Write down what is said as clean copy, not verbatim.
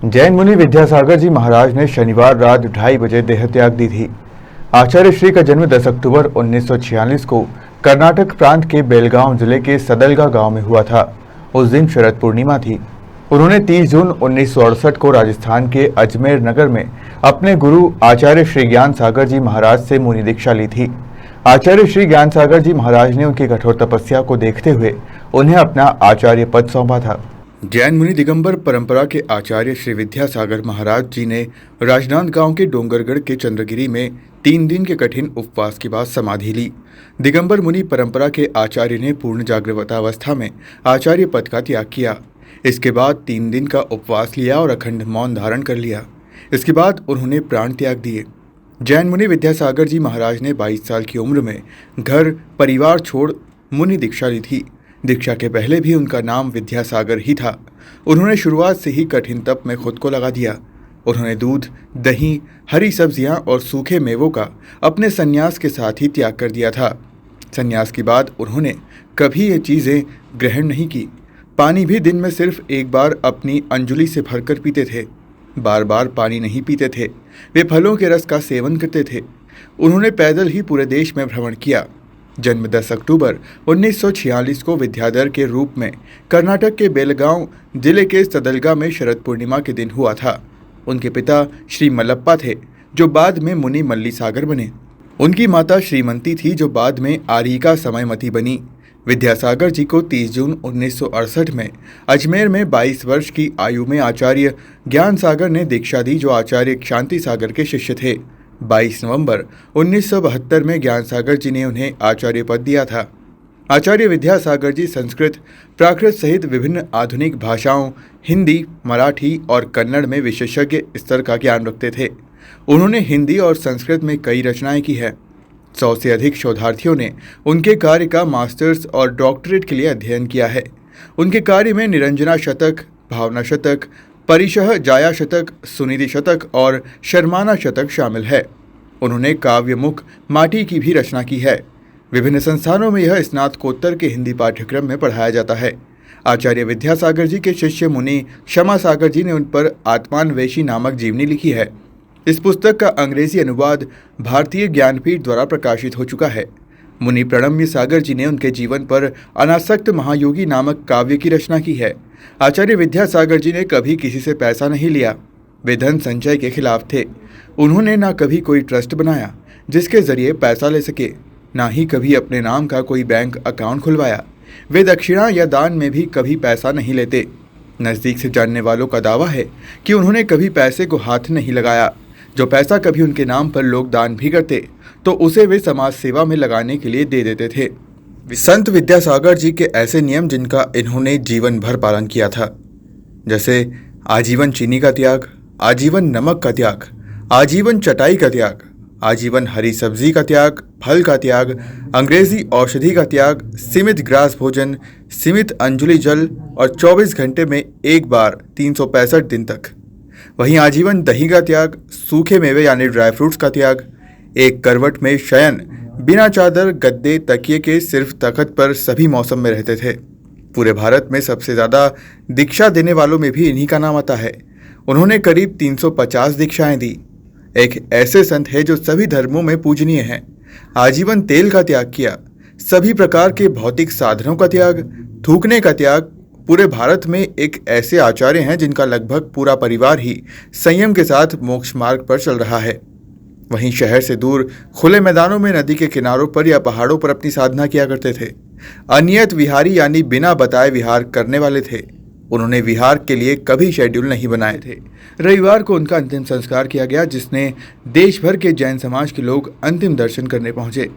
जैन मुनि विद्यासागर जी महाराज ने शनिवार रात 2:30 बजे देह त्याग दी थी। आचार्य श्री का जन्म 10 अक्टूबर 1946 को कर्नाटक प्रांत के बेलगांव जिले के सदलगा गांव में हुआ था। उस दिन शरद पूर्णिमा थी। उन्होंने 30 जून 1968 को राजस्थान के अजमेर नगर में अपने गुरु आचार्य श्री ज्ञान सागर जी महाराज से मुनि दीक्षा ली थी। आचार्य श्री ज्ञान सागर जी महाराज ने उनकी कठोर तपस्या को देखते हुए उन्हें अपना आचार्य पद सौंपा था। जैन मुनि दिगंबर परंपरा के आचार्य श्री विद्यासागर महाराज जी ने राजनांदगांव के डोंगरगढ़ के चंद्रगिरी में 3 दिन के कठिन उपवास के बाद समाधि ली। दिगंबर मुनि परंपरा के आचार्य ने पूर्ण जागृतावस्था में आचार्य पद का त्याग किया। इसके बाद 3 दिन का उपवास लिया और अखंड मौन धारण कर लिया। इसके बाद उन्होंने प्राण त्याग दिए। जैन मुनि विद्यासागर जी महाराज ने 22 साल की उम्र में घर परिवार छोड़ मुनि दीक्षा ली थी। दीक्षा के पहले भी उनका नाम विद्यासागर ही था। उन्होंने शुरुआत से ही कठिन तप में खुद को लगा दिया। उन्होंने दूध, दही, हरी सब्जियां और सूखे मेवों का अपने संन्यास के साथ ही त्याग कर दिया था। संन्यास के बाद उन्होंने कभी ये चीज़ें ग्रहण नहीं की। पानी भी दिन में सिर्फ एक बार अपनी अंजुली से भरकर पीते थे। बार बार पानी नहीं पीते थे। वे फलों के रस का सेवन करते थे। उन्होंने पैदल ही पूरे देश में भ्रमण किया। जन्म 10 अक्टूबर 1946 को विद्याधर के रूप में कर्नाटक के बेलगांव जिले के सदलगा में शरद पूर्णिमा के दिन हुआ था। उनके पिता श्री मल्लप्पा थे, जो बाद में मुनि मल्लीसागर बने। उनकी माता श्रीमंती थी, जो बाद में आरिका समयमती बनी। विद्यासागर जी को 30 जून 1968 में अजमेर में 22 वर्ष की आयु में आचार्य ज्ञान सागर ने दीक्षा दी, जो आचार्य शांति सागर के शिष्य थे। 22 नवंबर 1972 में ज्ञान सागर जी ने उन्हें आचार्य पद दिया था। आचार्य विद्यासागर जी संस्कृत, प्राकृत सहित विभिन्न आधुनिक भाषाओं हिंदी, मराठी और कन्नड़ में विशेषज्ञ स्तर का ज्ञान रखते थे। उन्होंने हिंदी और संस्कृत में कई रचनाएं की है। 100 से अधिक शोधार्थियों ने उनके कार्य का मास्टर्स और डॉक्टरेट के लिए अध्ययन किया है। उनके कार्य में निरंजना शतक, भावना शतक, परिशः जाया शतक, सुनिधि शतक और शर्माना शतक शामिल है। उन्होंने काव्यमुख माटी की भी रचना की है। विभिन्न संस्थानों में यह स्नातकोत्तर के हिंदी पाठ्यक्रम में पढ़ाया जाता है। आचार्य विद्यासागर जी के शिष्य मुनि क्षमा सागर जी ने उन पर आत्मान्वेषी नामक जीवनी लिखी है। इस पुस्तक का अंग्रेजी अनुवाद भारतीय ज्ञानपीठ द्वारा प्रकाशित हो चुका है। मुनि प्रणम्य सागर जी ने उनके जीवन पर अनासक्त महायोगी नामक काव्य की रचना की है। आचार्य विद्यासागर जी ने कभी किसी से पैसा नहीं लिया। वे धन संचय के खिलाफ थे। उन्होंने ना कभी कोई ट्रस्ट बनाया जिसके जरिए पैसा ले सके, ना ही कभी अपने नाम का कोई बैंक अकाउंट खुलवाया। वे दक्षिणा या दान में भी कभी पैसा नहीं लेते। नज़दीक से जानने वालों का दावा है कि उन्होंने कभी पैसे को हाथ नहीं लगाया। जो पैसा कभी उनके नाम पर लोग दान भी करते तो उसे वे समाज सेवा में लगाने के लिए दे देते थे। संत विद्यासागर जी के ऐसे नियम जिनका इन्होंने जीवन भर पालन किया था, जैसे आजीवन चीनी का त्याग, आजीवन नमक का त्याग, आजीवन चटाई का त्याग, आजीवन हरी सब्जी का त्याग, फल का त्याग, अंग्रेजी औषधि का त्याग, सीमित ग्रास भोजन, सीमित अंजुलि जल और 24 घंटे में एक बार 365 दिन तक। वहीं आजीवन दही का त्याग, सूखे मेवे यानी ड्राई फ्रूट्स का त्याग, एक करवट में शयन, बिना चादर, गद्दे, तकिए के सिर्फ तख्त पर सभी मौसम में रहते थे। पूरे भारत में सबसे ज़्यादा दीक्षा देने वालों में भी इन्हीं का नाम आता है। उन्होंने करीब 350 दीक्षाएं दी। एक ऐसे संत है जो सभी धर्मों में पूजनीय हैं। आजीवन तेल का त्याग किया, सभी प्रकार के भौतिक साधनों का त्याग, थूकने का त्याग। पूरे भारत में एक ऐसे आचार्य हैं जिनका लगभग पूरा परिवार ही संयम के साथ मोक्ष मार्ग पर चल रहा है। वहीं शहर से दूर खुले मैदानों में, नदी के किनारों पर या पहाड़ों पर अपनी साधना किया करते थे। अनियत विहारी यानी बिना बताए विहार करने वाले थे। उन्होंने विहार के लिए कभी शेड्यूल नहीं बनाए थे। रविवार को उनका अंतिम संस्कार किया गया, जिसने देश भर के जैन समाज के लोग अंतिम दर्शन करने पहुंचे।